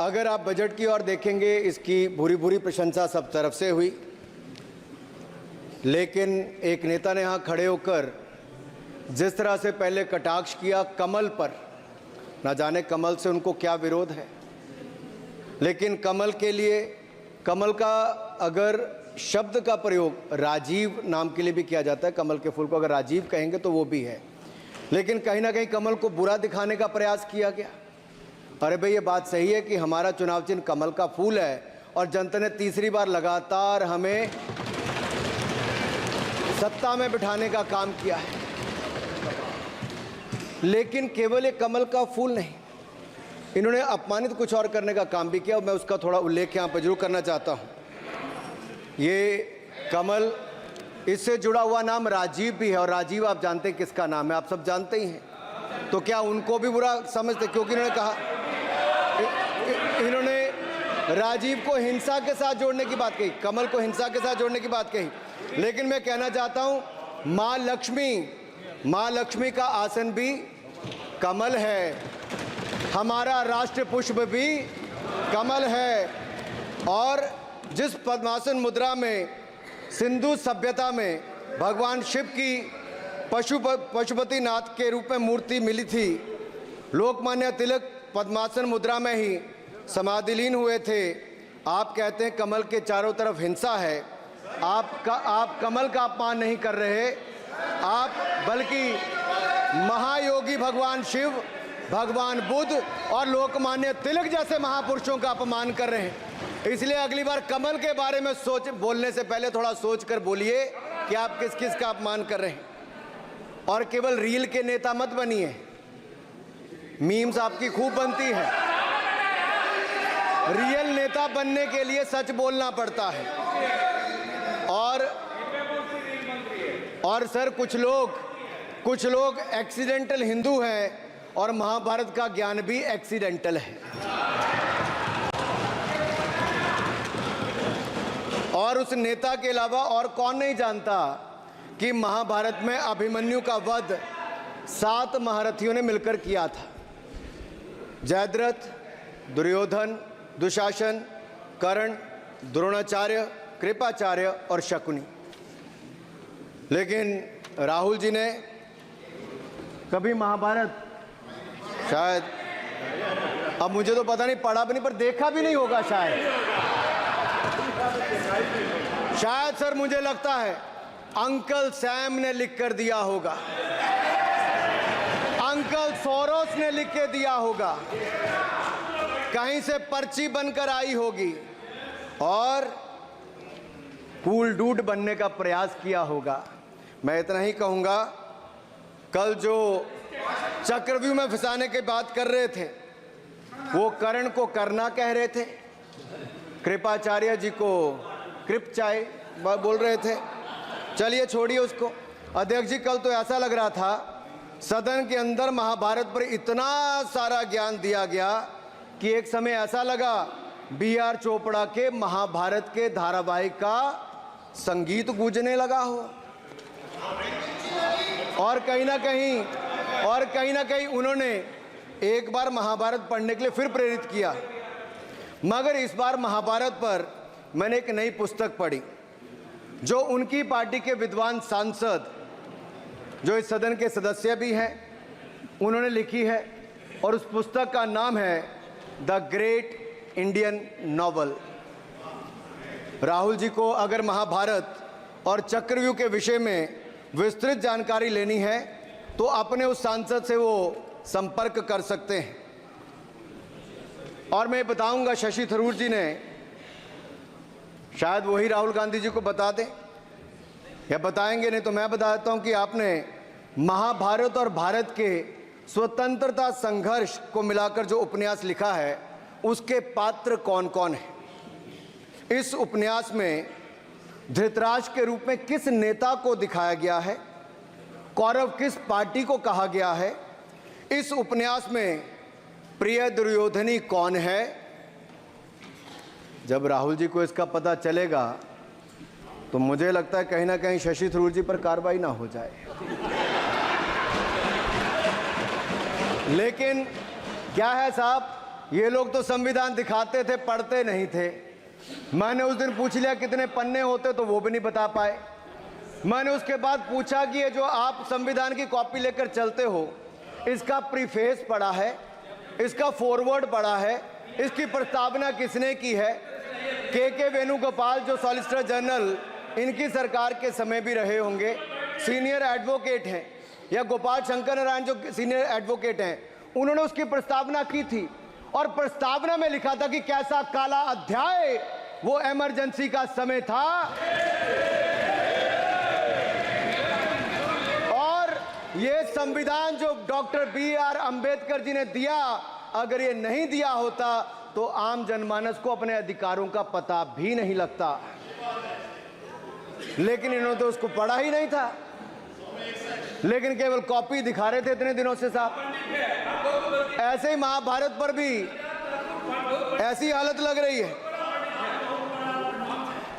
अगर आप बजट की ओर देखेंगे, इसकी भूरी भूरी प्रशंसा सब तरफ से हुई, लेकिन एक नेता ने यहाँ खड़े होकर जिस तरह से पहले कटाक्ष किया कमल पर, ना जाने कमल से उनको क्या विरोध है, लेकिन कमल के लिए, कमल का अगर शब्द का प्रयोग राजीव नाम के लिए भी किया जाता है, कमल के फूल को अगर राजीव कहेंगे तो वो भी है, लेकिन कहीं ना कहीं कमल को बुरा दिखाने का प्रयास किया गया। अरे भाई, ये बात सही है कि हमारा चुनाव चिन्ह कमल का फूल है और जनता ने तीसरी बार लगातार हमें सत्ता में बिठाने का काम किया है, लेकिन केवल एक कमल का फूल नहीं, इन्होंने अपमानित कुछ और करने का काम भी किया और मैं उसका थोड़ा उल्लेख यहाँ पर जरूर करना चाहता हूँ। ये कमल, इससे जुड़ा हुआ नाम राजीव भी है और राजीव आप जानते हैं किसका नाम है, आप सब जानते ही हैं, तो क्या उनको भी बुरा समझते? क्योंकि इन्होंने कहा, इन्होंने राजीव को हिंसा के साथ जोड़ने की बात कही, कमल को हिंसा के साथ जोड़ने की बात कही, लेकिन मैं कहना चाहता हूं मां लक्ष्मी का आसन भी कमल है, हमारा राष्ट्र पुष्प भी कमल है, और जिस पद्मासन मुद्रा में सिंधु सभ्यता में भगवान शिव की पशुपति नाथ के रूप में मूर्ति मिली थी, लोकमान्य तिलक पद्मासन मुद्रा में ही समाधिलीन हुए थे। आप कहते हैं कमल के चारों तरफ हिंसा है, आप कमल का अपमान नहीं कर रहे, आप बल्कि महायोगी भगवान शिव, भगवान बुद्ध और लोकमान्य तिलक जैसे महापुरुषों का अपमान कर रहे हैं। इसलिए अगली बार कमल के बारे में बोलने से पहले थोड़ा सोच कर बोलिए कि आप किस किस का अपमान कर रहे हैं, और केवल रील के नेता मत बनिए। मीम्स आपकी खूब बनती है, रियल नेता बनने के लिए सच बोलना पड़ता है। और सर, कुछ लोग एक्सीडेंटल हिंदू हैं और महाभारत का ज्ञान भी एक्सीडेंटल है। और उस नेता के अलावा और कौन नहीं जानता कि महाभारत में अभिमन्यु का वध 7 महारथियों ने मिलकर किया था, जयद्रथ, दुर्योधन, दुशासन, कर्ण, द्रोणाचार्य, कृपाचार्य और शकुनी। लेकिन राहुल जी ने कभी महाभारत, शायद, अब मुझे तो पता नहीं, पढ़ा भी नहीं, पर देखा भी नहीं होगा शायद सर, मुझे लगता है अंकल सैम ने लिख कर दिया होगा, अंकल सोरोस ने लिख के दिया होगा, कहीं से पर्ची बनकर आई होगी और कूल डूड बनने का प्रयास किया होगा। मैं इतना ही कहूंगा, कल जो चक्रव्यूह में फंसाने की बात कर रहे थे, वो कर्ण को करना कह रहे थे, कृपाचार्य जी को कृपचाय बोल रहे थे। चलिए छोड़िए उसको। अध्यक्ष जी, कल तो ऐसा लग रहा था सदन के अंदर महाभारत पर इतना सारा ज्ञान दिया गया कि एक समय ऐसा लगा B.R. चोपड़ा के महाभारत के धारावाहिक का संगीत गूंजने लगा हो, और कहीं ना कहीं उन्होंने एक बार महाभारत पढ़ने के लिए फिर प्रेरित किया। मगर इस बार महाभारत पर मैंने एक नई पुस्तक पढ़ी जो उनकी पार्टी के विद्वान सांसद, जो इस सदन के सदस्य भी हैं, उन्होंने लिखी है, और उस पुस्तक का नाम है the great Indian novel. Rahul ji को अगर महाभारत और चक्रव्यूह के विषय में विस्तृत जानकारी लेनी है तो अपने उस सांसद से वो संपर्क कर सकते हैं। और मैं बताऊंगा, शशि थरूर जी ने, शायद वही राहुल गांधी जी को बता दें या बताएंगे, नहीं तो मैं बता देता हूं कि आपने महाभारत और भारत के स्वतंत्रता संघर्ष को मिलाकर जो उपन्यास लिखा है उसके पात्र कौन कौन है। इस उपन्यास में धृतराष्ट्र के रूप में किस नेता को दिखाया गया है, कौरव किस पार्टी को कहा गया है, इस उपन्यास में प्रिय दुर्योधनी कौन है। जब राहुल जी को इसका पता चलेगा तो मुझे लगता है कहीं ना कहीं शशि थरूर जी पर कार्रवाई ना हो जाए। लेकिन क्या है साहब, ये लोग तो संविधान दिखाते थे, पढ़ते नहीं थे। मैंने उस दिन पूछ लिया कितने पन्ने होते, तो वो भी नहीं बता पाए। मैंने उसके बाद पूछा कि ये जो आप संविधान की कॉपी लेकर चलते हो, इसका प्रीफेस पढ़ा है, इसका फॉरवर्ड पढ़ा है, इसकी प्रस्तावना किसने की है? के वेणुगोपाल जो सॉलिसिटर जनरल इनकी सरकार के समय भी रहे होंगे, सीनियर एडवोकेट हैं, या गोपाल शंकर नारायण जो सीनियर एडवोकेट हैं, उन्होंने उसकी प्रस्तावना की थी और प्रस्तावना में लिखा था कि कैसा काला अध्याय वो इमरजेंसी का समय था। और ये संविधान जो डॉक्टर BR अंबेडकर जी ने दिया, अगर ये नहीं दिया होता तो आम जनमानस को अपने अधिकारों का पता भी नहीं लगता। लेकिन इन्होंने तो उसको पढ़ा ही नहीं था, लेकिन केवल कॉपी दिखा रहे थे इतने दिनों से साहब। ऐसे ही महाभारत पर भी ऐसी हालत लग रही है।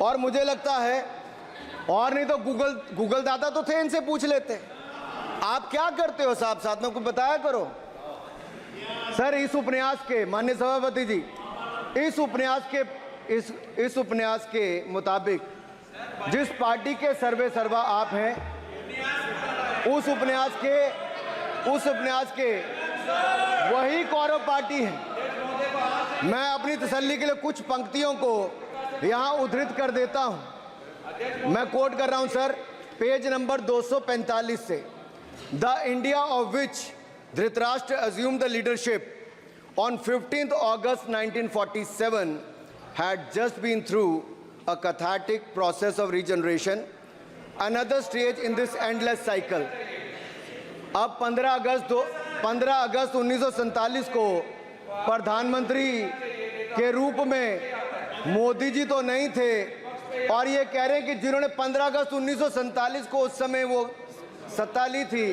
और मुझे लगता है, और नहीं तो गूगल दादा तो थे, इनसे पूछ लेते आप क्या करते हो साहब, साथ में कुछ बताया करो। सर, इस उपन्यास के, माननीय सभापति जी, इस उपन्यास के मुताबिक जिस पार्टी के सर्वे सर्वा आप हैं, उस उपन्यास के वही कौरव पार्टी है। मैं अपनी तसल्ली के लिए कुछ पंक्तियों को यहां उद्धृत कर देता हूं। मैं कोट कर रहा हूं सर, पेज नंबर 245 से। The India of which Dhritarashtra assumed the leadership on 15th August 1947 had just been through a cathartic process of regeneration, another stage in this endless cycle. अब 15 अगस्त 1947 को प्रधानमंत्री के रूप में मोदी जी तो नहीं थे, और ये कह रहे हैं कि जिन्होंने 15 अगस्त 1947 को उस समय वो सत्ता ली थी,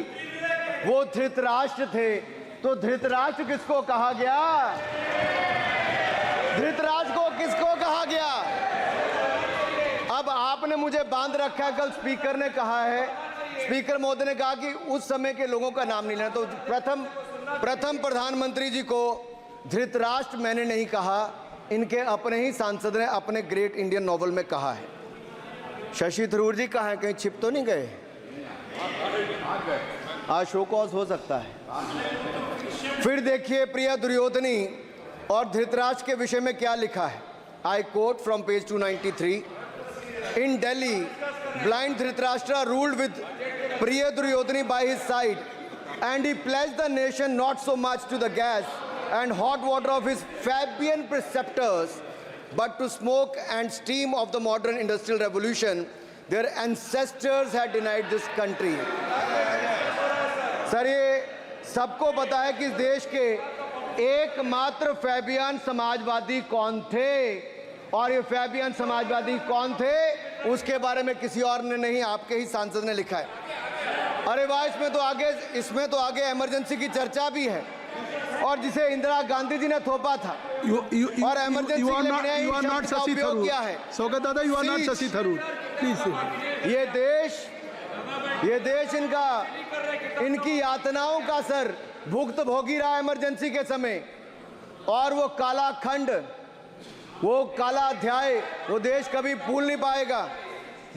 वो धृतराष्ट्र थे। तो धृतराष्ट्र किसको कहा गया? धृतराष्ट्र को किसको कहा गया? अब आपने मुझे बांध रखा है। कल स्पीकर ने कहा है, स्पीकर महोदय ने कहा कि उस समय के लोगों का नाम नहीं लेना। तो प्रथम प्रधानमंत्री जी को धृतराष्ट्र मैंने नहीं कहा, इनके अपने ही सांसद ने अपने ग्रेट इंडियन नॉवल में कहा है। शशि थरूर जी कहाँ हैं? कहीं छिप तो नहीं गए? आज शो कॉज हो सकता है। फिर देखिए प्रिय दुर्योधनी और धृतराष्ट्र के विषय में क्या लिखा है। I quote from page 293। In Delhi, blind Dhritarashtra ruled with Priya Duryodhani by his side, and he pledged the nation not so much to the gas and hot water of his Fabian preceptors, but to smoke and steam of the modern industrial revolution their ancestors had denied this country. Sir, ये सबको पता है कि इस देश के एकमात्र Fabian Samajwadi कौन थे, और ये फैबियन समाजवादी कौन थे उसके बारे में किसी और ने नहीं, आपके ही सांसद ने लिखा है। अरे वाह, इसमें तो आगे इमरजेंसी की चर्चा भी है, और जिसे इंदिरा गांधी जी ने थोपा था। और इमरजेंसी के लिए उपयोग किया है। सौगत दादा, you are not Shashi Tharoor, please. ये देश इनकी यातनाओं का सर भुगत भोगी रहा इमरजेंसी के समय, और वो काला खंड, वो काला अध्याय वो देश कभी भूल नहीं पाएगा,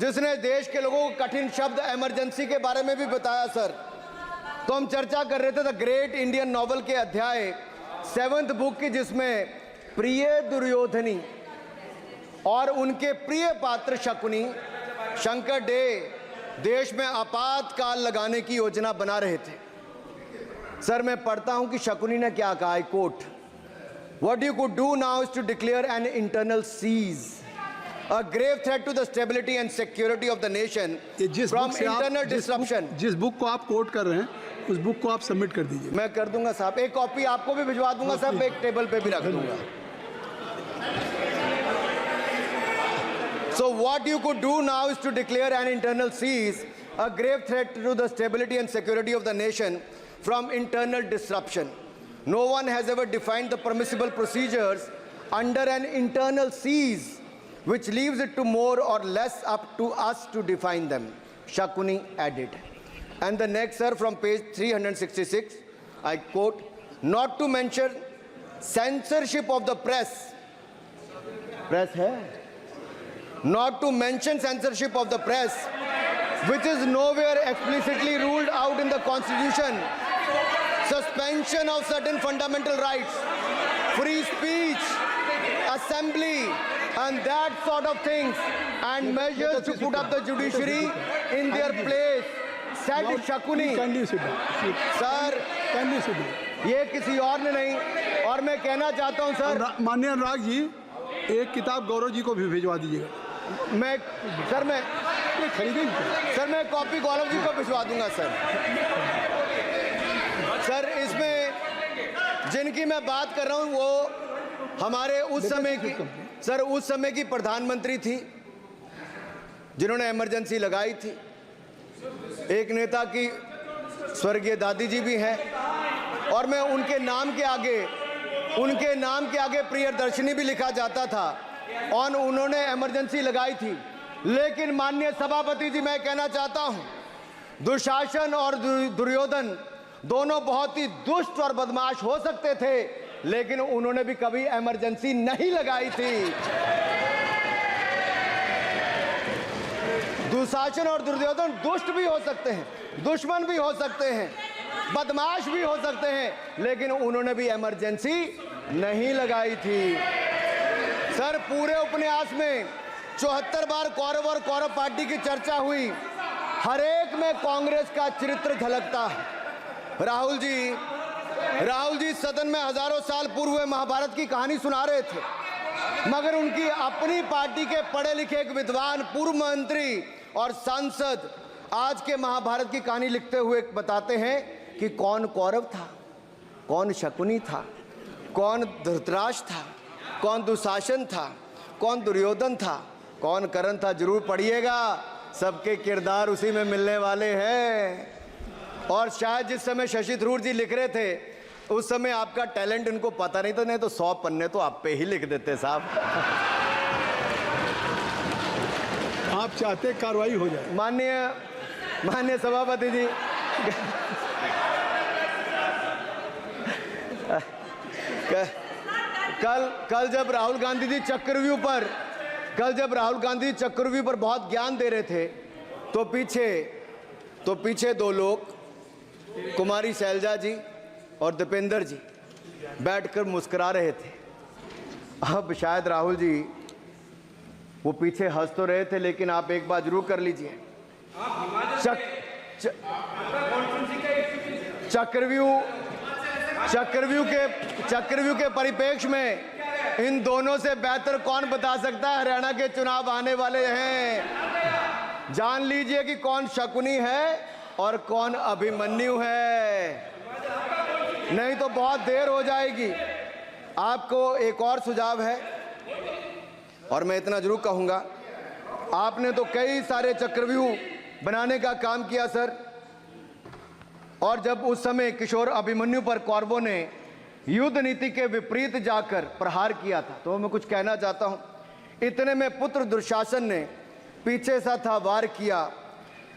जिसने देश के लोगों को कठिन शब्द इमरजेंसी के बारे में भी बताया। सर, तो हम चर्चा कर रहे थे द ग्रेट इंडियन नॉवल के अध्याय 7th बुक की, जिसमें प्रिय दुर्योधनी और उनके प्रिय पात्र शकुनी शंकर डे देश में आपातकाल लगाने की योजना बना रहे थे। सर, मैं पढ़ता हूं कि शकुनी ने क्या कहा। I quote, what you could do now is to declare an internal seize, a grave threat to the stability and security of the nation from internal disruption. जिस बुक को आप कोट कर रहे हैं, उस बुक को आप सबमिट कर दीजिए। मैं कर दूंगा साहब, एक कॉपी आपको भी भिजवा दूंगा साहब, एक टेबल पे भी रख दूंगा। So what you could do now is to declare an internal seize, a grave threat to the stability and security of the nation from internal disruption. No one has ever defined the permissible procedures under an internal seize, which leaves it to more or less up to us to define them, Shakuni added. And the next, sir, from page 366, I quote, not to mention censorship of the press है, not to mention censorship of the press, which is nowhere explicitly ruled out in the constitution, suspension of certain fundamental rights, free speech, assembly, and that sort of things, and measures to put up the judiciary in their place, said Shakuni. Kindly sit down. Sir, Kindly sit down. ये किसी और ने नहीं, और मैं कहना चाहता हूं सर, माननीय अनुराग जी, एक किताब गौरव जी को भी भिजवा दीजिएगा। मैं खरीदेंगे सर, मैं कॉपी गौरव जी को भिजवा दूंगा सर। सर, इसमें जिनकी मैं बात कर रहा हूं वो हमारे उस समय की प्रधानमंत्री थी जिन्होंने इमरजेंसी लगाई थी। एक नेता की स्वर्गीय दादी जी भी हैं, और मैं उनके नाम के आगे प्रियदर्शिनी भी लिखा जाता था, और उन्होंने इमरजेंसी लगाई थी। लेकिन माननीय सभापति जी, मैं कहना चाहता हूं, दुशासन और दुर्योधन दोनों बहुत ही दुष्ट और बदमाश हो सकते थे, लेकिन उन्होंने भी कभी इमरजेंसी नहीं लगाई थी। दुशासन और दुर्योधन दुष्ट भी हो सकते हैं, दुश्मन भी हो सकते हैं, बदमाश भी हो सकते हैं, लेकिन उन्होंने भी इमरजेंसी नहीं लगाई थी। सर, पूरे उपन्यास में 74 बार कौरव और कौरव पार्टी की चर्चा हुई, हर एक में कांग्रेस का चरित्र झलकता है। राहुल जी सदन में हजारों साल पूर्व हुए महाभारत की कहानी सुना रहे थे, मगर उनकी अपनी पार्टी के पढ़े लिखे एक विद्वान पूर्व मंत्री और सांसद आज के महाभारत की कहानी लिखते हुए बताते हैं कि कौन कौरव था, कौन शकुनी था, कौन धृतराष्ट्र था, कौन दुशासन था, कौन दुर्योधन था, कौन कर्ण था। जरूर पढ़िएगा, सबके किरदार उसी में मिलने वाले हैं। और शायद जिस समय शशि थरूर जी लिख रहे थे उस समय आपका टैलेंट इनको पता नहीं था, नहीं तो 100 पन्ने तो आप पे ही लिख देते साहब। आप चाहते कार्रवाई हो जाए। माननीय सभापति जी, कल जब राहुल गांधी जी चक्रव्यूह पर बहुत ज्ञान दे रहे थे, तो पीछे दो लोग, कुमारी शैलजा जी और दीपेंद्र जी, बैठकर मुस्कुरा रहे थे। अब शायद राहुल जी वो पीछे हंस तो रहे थे, लेकिन आप एक बात जरूर कर लीजिए, चक्रव्यूह के परिप्रेक्ष्य में इन दोनों से बेहतर कौन बता सकता है हरियाणा के चुनाव आने वाले हैं। जान लीजिए कि कौन शकुनी है और कौन अभिमन्यु है, नहीं तो बहुत देर हो जाएगी। आपको एक और सुझाव है, और मैं इतना जरूर कहूंगा, आपने तो कई सारे चक्रव्यूह बनाने का काम किया सर, और जब उस समय किशोर अभिमन्यु पर कौरवों ने युद्ध नीति के विपरीत जाकर प्रहार किया था, तो मैं कुछ कहना चाहता हूं। इतने में पुत्र दुशासन ने पीछे सा था वार किया,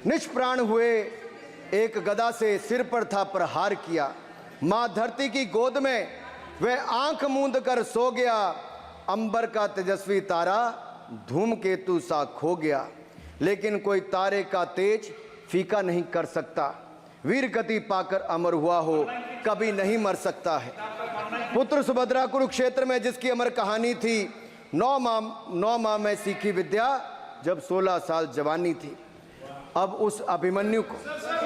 निष्प्राण हुए एक गदा से सिर पर था प्रहार किया। मां धरती की गोद में वह आंख मूंद कर सो गया, अंबर का तेजस्वी तारा धूमकेतु सा खो गया। लेकिन कोई तारे का तेज फीका नहीं कर सकता, वीर गति पाकर अमर हुआ हो कभी नहीं मर सकता है। पुत्र सुभद्रा कुरुक्षेत्र में जिसकी अमर कहानी थी, 9 माह में सीखी विद्या जब 16 साल जवानी थी। अब उस अभिमन्यु को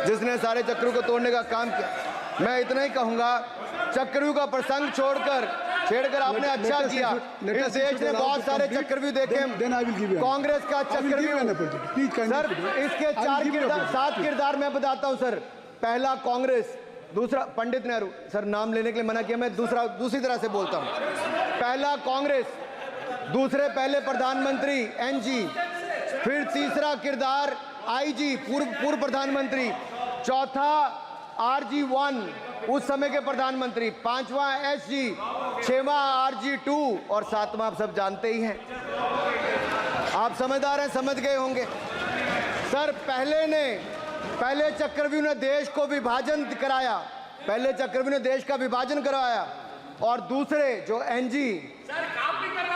जिसने सारे चक्रव्यूह को तोड़ने का काम किया, मैं इतना ही कहूंगा, चक्रव्यूह का प्रसंग छेड़कर आपने अच्छा किया। इस देश ने बहुत सारे चक्रव्यूह देखे, कांग्रेस का चक्रव्यूह सर, इसके 7 किरदार मैं बताता हूं सर। पहला कांग्रेस, दूसरा पंडित नेहरू, सर नाम लेने के लिए मना किया, मैं दूसरी तरह से बोलता हूं। पहला कांग्रेस, दूसरे पहले प्रधानमंत्री एनजी, फिर तीसरा किरदार आईजी पूर्व प्रधानमंत्री, चौथा RG1 उस समय के प्रधानमंत्री, 5वां SG, 6वां RG2 और 7वां आप सब जानते ही हैं। आप समझदार हैं, समझ गए होंगे सर। पहले चक्रव्यूह ने देश को विभाजन कराया, पहले चक्रव्यूह ने देश का विभाजन करवाया, और दूसरे जो एनजी,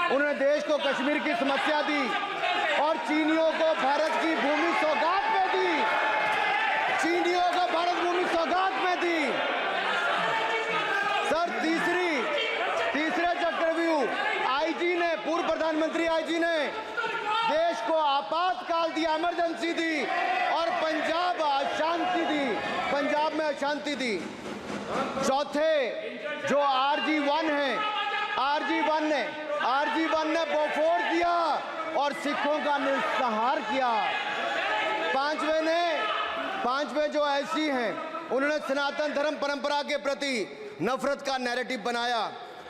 उन्होंने देश को कश्मीर की समस्या दी और चीनियों को भारत की भूमि सौगात में दी, चीनियों को भारत भूमि सौगात में दी। सर तीसरे चक्रव्यूह आईजी ने, पूर्व प्रधानमंत्री आईजी ने देश को आपातकाल दिया, इमरजेंसी दी और पंजाब में अशांति दी। चौथे जो आरजी-1 है, आरजी-1 ने बोफोर्स दिया और सिखों का निस्सहार किया। पांचवे जो ऐसी हैं, उन्होंने सनातन धर्म परंपरा के प्रति नफरत का नैरेटिव बनाया,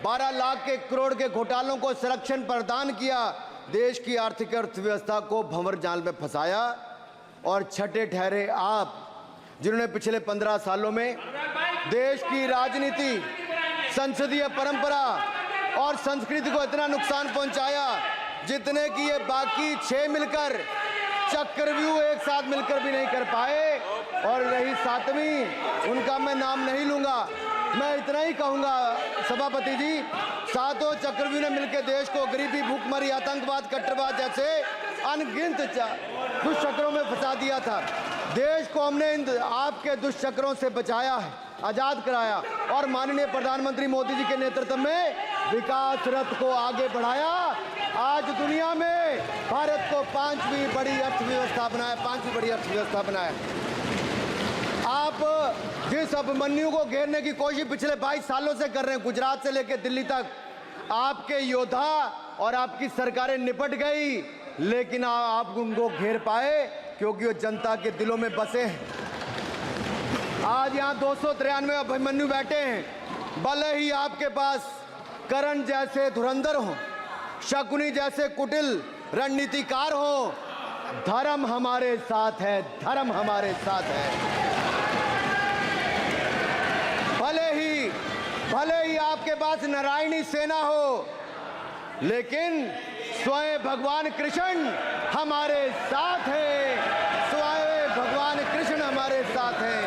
12 लाख के करोड़ के घोटालों को संरक्षण प्रदान किया, देश की आर्थिक अर्थव्यवस्था को भंवर जाल में फंसाया। और छठे ठहरे आप, जिन्होंने पिछले 15 सालों में देश की राजनीति, संसदीय परंपरा और संस्कृति को इतना नुकसान पहुंचाया जितने कि ये बाकी 6 मिलकर चक्रव्यूह एक साथ मिलकर भी नहीं कर पाए। और रही 7वीं, उनका मैं नाम नहीं लूंगा, मैं इतना ही कहूंगा सभापति जी, 7 चक्रव्यूह ने मिलकर देश को गरीबी, भूखमरी, आतंकवाद, कट्टरवाद जैसे अनगिनत दुष्चक्रों में फंसा दिया था। देश को हमने इन आपके दुष्चक्रों से बचाया है, आजाद कराया और माननीय प्रधानमंत्री मोदी जी के नेतृत्व में विकास रथ को आगे बढ़ाया। आज दुनिया में भारत को 5वीं बड़ी अर्थव्यवस्था बनाया। आप जिस अभिमन्यु को घेरने की कोशिश पिछले 22 सालों से कर रहे हैं, गुजरात से लेकर दिल्ली तक, आपके योद्धा और आपकी सरकारें निपट गई, लेकिन आप उनको घेर पाए क्योंकि वो जनता के दिलों में बसे हैं। आज यहाँ 293 अभिमन्यु बैठे हैं, भले ही आपके पास करण जैसे धुरंधर हो, शकुनी जैसे कुटिल रणनीतिकार हो, धर्म हमारे साथ है, धर्म हमारे साथ है। भले ही आपके पास नारायणी सेना हो, लेकिन स्वयं भगवान कृष्ण हमारे साथ है, स्वयं भगवान कृष्ण हमारे साथ है।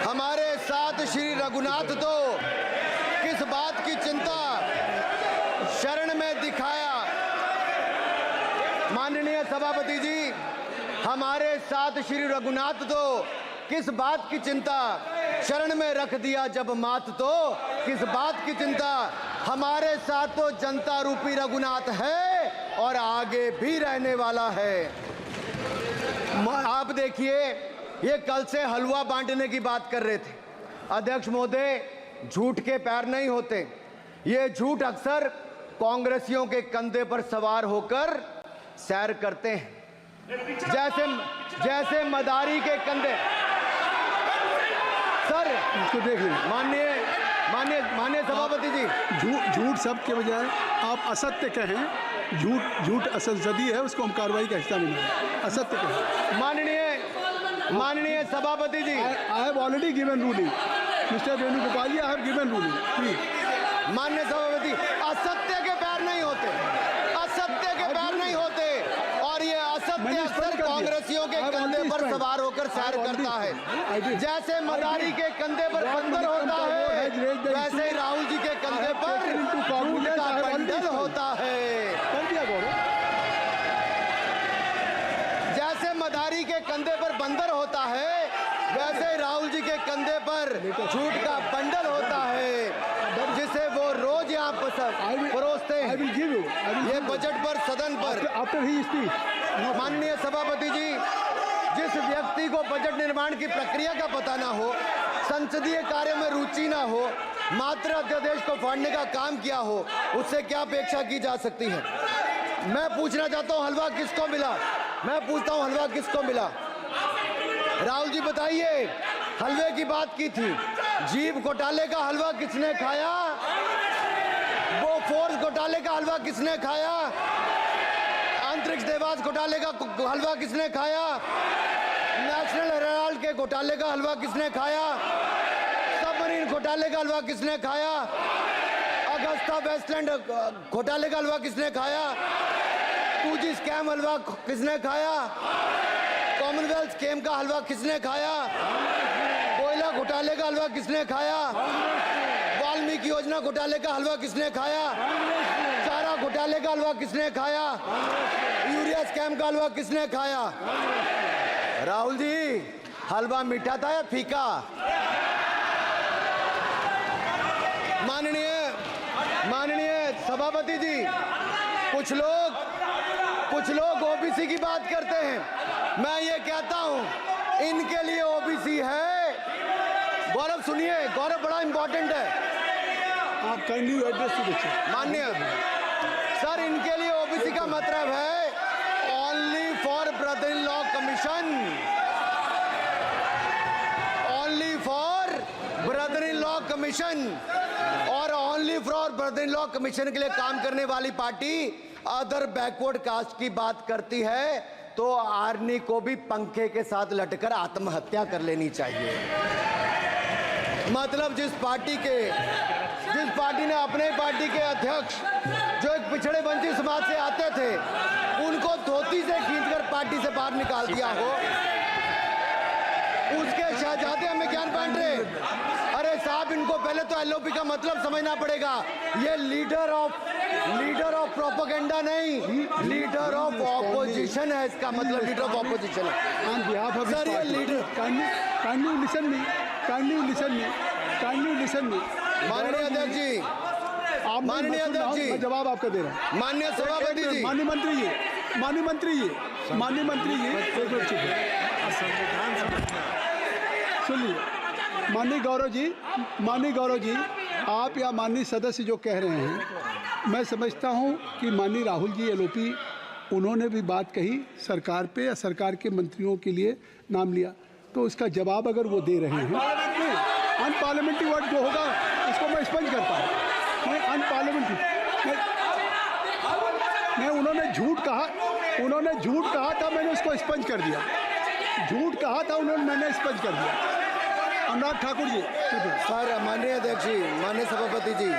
हमारे साथ श्री रघुनाथ तो किस बात की चिंता शरण में दिखाया। माननीय सभापति जी, हमारे साथ श्री रघुनाथ तो किस बात की चिंता शरण में रख दिया जब मात, तो किस बात की चिंता। हमारे साथ तो जनता रूपी रघुनाथ है और आगे भी रहने वाला है। आप देखिए, ये कल से हलवा बांटने की बात कर रहे थे। अध्यक्ष महोदय, झूठ के पैर नहीं होते, ये झूठ अक्सर कांग्रेसियों के कंधे पर सवार होकर सैर करते हैं, जैसे मदारी के कंधे। सर इसको देख लीजिए। माननीय सभापति जी, झूठ सब के बजाय आप असत्य कहें। झूठ असंसदीय है, उसको हम कार्रवाई का हिस्सा नहीं है। असत्य कहें। माननीय सभापति जी, I have already given ruling, mister Venugopal ji, I have given ruling please. माननीय सभापति, असत्य के पैर नहीं होते, असत्य के पैर नहीं होते, और ये असत्य अक्सर कांग्रेसियों के कंधे पर सवार होकर सैर करता है। जैसे मदारी के कंधे पर बंदर होता है, वैसे ही राहुल जी के कंधे पर झूठ का बंडल होता है। जैसे मदारी के कंधे पर बंदर होता है, वैसे ही राहुल जी के कंधे पर झूठ का बंडल होता है, जिसे वो रोज यहाँ परोसते हैं। ये बजट पर, सदन पर। माननीय सभापति जी, जिस व्यक्ति को बजट निर्माण की प्रक्रिया का पता ना हो, संसदीय कार्य में रुचि ना हो, मात्र अध्यादेश को फाड़ने का काम किया हो, उससे क्या अपेक्षा की जा सकती है। मैं पूछना चाहता हूँ, हलवा किसको मिला? मैं पूछता हूँ, हलवा किसको मिला? राहुल जी बताइए, हलवे की बात की थी, जीव घोटाले का हलवा किसने खाया? बोफोर्स घोटाले का हलवा किसने खाया? अंतरिक्ष देवास घोटाले का हलवा किसने खाया? नेशनल हेराल्ड के घोटाले का हलवा किसने खाया? सबमरीन घोटाले का हलवा किसने खाया? अगस्ता वेस्टलैंड घोटाले का हलवा किसने खाया? 2G स्कैम हलवा किसने खाया? कॉमनवेल्थ स्कीम का हलवा किसने खाया? कोयला घोटाले का हलवा किसने खाया? वाल्मीकि योजना घोटाले का हलवा किसने खाया? चारा घोटाले का हलवा किसने खाया? यूरिया स्कैम का हलवा किसने खाया? राहुल जी, हलवा मीठा था या फीका? माननीय सभापति जी, कुछ लोग ओबीसी की बात करते हैं। मैं ये कहता हूं, इनके लिए ओबीसी है। गौरव सुनिए, गौरव बड़ा इंपॉर्टेंट है। आप kindly address to the chair. माननीय सर, इनके लिए ओबीसी का मतलब है only for brother in law commission, only for brother in law commission. और only for brother in law commission के लिए काम करने वाली पार्टी अदर बैकवर्ड कास्ट की बात करती है तो आर्नी को भी पंखे के साथ लटकर आत्महत्या कर लेनी चाहिए। मतलब जिस पार्टी ने अपने पार्टी के अध्यक्ष जो एक पिछड़े वंचित समाज से आते थे, उनको धोती से खींचकर पार्टी से बाहर निकाल दिया हो, उसके शहजादे हमें ज्ञान बांट रहे। अरे साहब, इनको पहले तो एलओपी का मतलब समझना पड़ेगा। ये लीडर ऑफ प्रोपेगेंडा नहीं, लीडर ऑफ ऑपोजिशन है। इसका मतलब लीडर ऑफ ऑपोजिशन है। सर, ये लीडर काइंडली लिसन मी। माननीय अध्यक्ष जी, माननीय अध्यक्ष जी, मैं जवाब आपका दे रहा हूँ। माननीय सभापति जी, माननीय मंत्री जी, एक मिनट चुप सुनिए। माननीय गौरव जी, आप या माननीय सदस्य जो कह रहे हैं, मैं समझता हूं कि माननीय राहुल जी एलओपी, उन्होंने भी बात कही सरकार पे या सरकार के मंत्रियों के लिए नाम लिया, तो उसका जवाब अगर वो दे रहे हैं, अनपार्लियामेंट्री वर्ड जो होगा उसको मैं स्पंज करता हूँ। मैं अनपार्लियामेंट्री मैं उन्होंने झूठ कहा था, मैंने उसको स्पंज कर दिया। झूठ कहा था उन्होंने, मैंने स्पंज कर दिया। अनुराग ठाकुर जी। सर, माननीय अध्यक्ष जी, माननीय सभापति जी,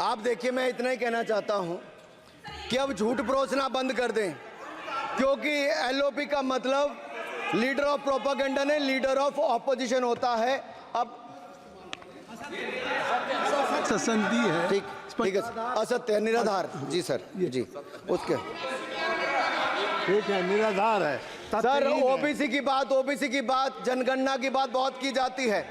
आप देखिए, मैं इतना ही कहना चाहता हूं कि अब झूठ परोसना बंद कर दें, क्योंकि एलओपी का मतलब लीडर ऑफ प्रोपेगेंडा नहीं, लीडर ऑफ ऑपोजिशन होता है। अब संधि है, ठीक है, असत्य, निराधार। जी सर, जी, उसके ठीक है, निराधार है सर। ओबीसी की बात जनगणना की बात बहुत की जाती है।